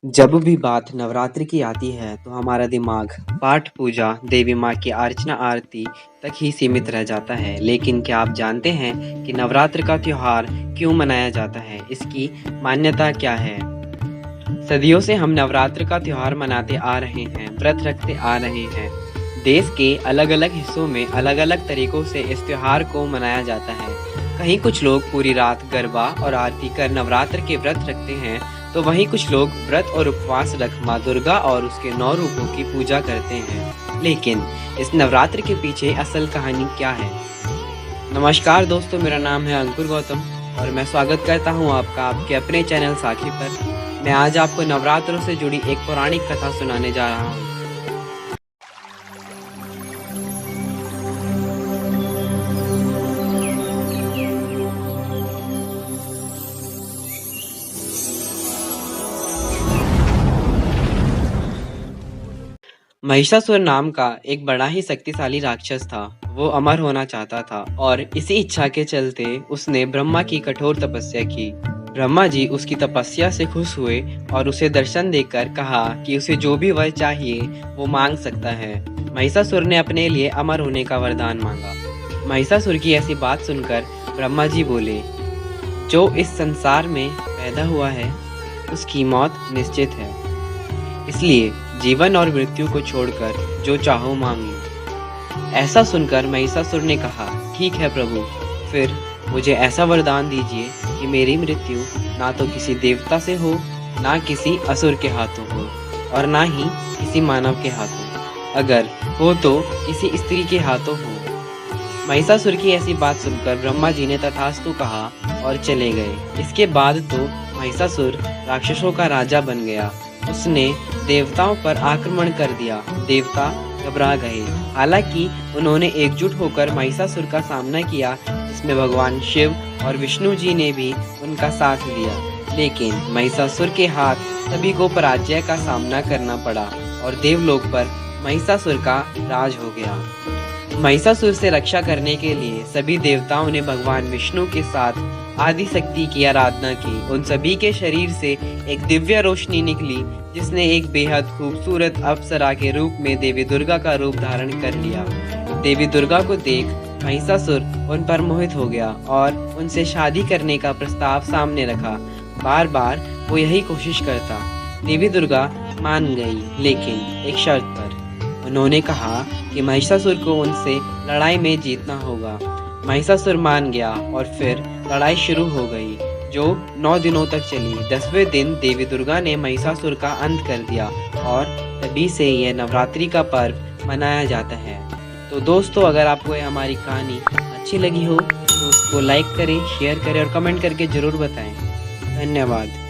जब भी बात नवरात्रि की आती है तो हमारा दिमाग पाठ पूजा, देवी माँ की अर्चना आरती तक ही सीमित रह जाता है। लेकिन क्या आप जानते हैं कि नवरात्र का त्योहार क्यों मनाया जाता है? इसकी मान्यता क्या है? सदियों से हम नवरात्र का त्योहार मनाते आ रहे हैं, व्रत रखते आ रहे हैं। देश के अलग-अलग हिस्सों में अलग-अलग तरीकों से इस त्योहार को मनाया जाता है। कहीं कुछ लोग पूरी रात गरबा और आरती कर नवरात्र के व्रत रखते हैं, तो वहीं कुछ लोग व्रत और उपवास रख माँ दुर्गा और उसके 9 रूपों की पूजा करते हैं। लेकिन इस नवरात्र के पीछे असल कहानी क्या है? नमस्कार दोस्तों, मेरा नाम है अंकुर गौतम और मैं स्वागत करता हूं आपका आपके अपने चैनल साखी पर। मैं आज आपको नवरात्रों से जुड़ी एक पौराणिक कथा सुनाने जा रहा हूं। महिषासुर नाम का एक बड़ा ही शक्तिशाली राक्षस था। वो अमर होना चाहता था और इसी इच्छा के चलते उसने ब्रह्मा की कठोर तपस्या की। ब्रह्मा जी उसकी तपस्या से खुश हुए और उसे दर्शन देकर कहा कि उसे जो भी वर चाहिए वो मांग सकता है। महिषासुर ने अपने लिए अमर होने का वरदान मांगा। महिषासुर की ऐसी बात सुनकर ब्रह्मा जी बोले, जो इस संसार में पैदा हुआ है उसकी मौत निश्चित है, इसलिए जीवन और मृत्यु को छोड़कर जो चाहो मांग लो। ऐसा सुनकर महिषासुर ने कहा, ठीक है प्रभु, फिर मुझे ऐसा वरदान दीजिए कि मेरी मृत्यु ना तो किसी देवता से हो, ना किसी असुर के हाथों हो और ना ही किसी मानव के हाथों, अगर हो तो किसी स्त्री के हाथों हो। महिषासुर की ऐसी बात सुनकर ब्रह्मा जी ने तथास्तु कहा और चले गए। इसके बाद तो महिषासुर राक्षसों का राजा बन गया। उसने देवताओं पर आक्रमण कर दिया। देवता घबरा गए। हालांकि उन्होंने एकजुट होकर महिषासुर का सामना किया, जिसमें भगवान शिव और विष्णु जी ने भी उनका साथ दिया। लेकिन महिषासुर के हाथ सभी को पराजय का सामना करना पड़ा और देवलोक पर महिषासुर का राज हो गया। महिषासुर से रक्षा करने के लिए सभी देवताओं ने भगवान विष्णु के साथ आदि शक्ति की आराधना की। उन सभी के शरीर से एक दिव्य रोशनी निकली, जिसने एक बेहद खूबसूरत अप्सरा के रूप में देवी दुर्गा का रूप धारण कर लिया। देवी दुर्गा को देख महिषासुर उन पर मोहित हो गया और उनसे शादी करने का प्रस्ताव सामने रखा। बार बार वो यही कोशिश करता। देवी दुर्गा मान गई, लेकिन एक शर्त पर। उन्होंने कहा कि महिषासुर को उनसे लड़ाई में जीतना होगा। महिषासुर मान गया और फिर लड़ाई शुरू हो गई, जो 9 दिनों तक चली। 10वें दिन देवी दुर्गा ने महिषासुर का अंत कर दिया और तभी से यह नवरात्रि का पर्व मनाया जाता है। तो दोस्तों, अगर आपको यह हमारी कहानी अच्छी लगी हो तो उसको लाइक करें, शेयर करें और कमेंट करके ज़रूर बताएं। धन्यवाद।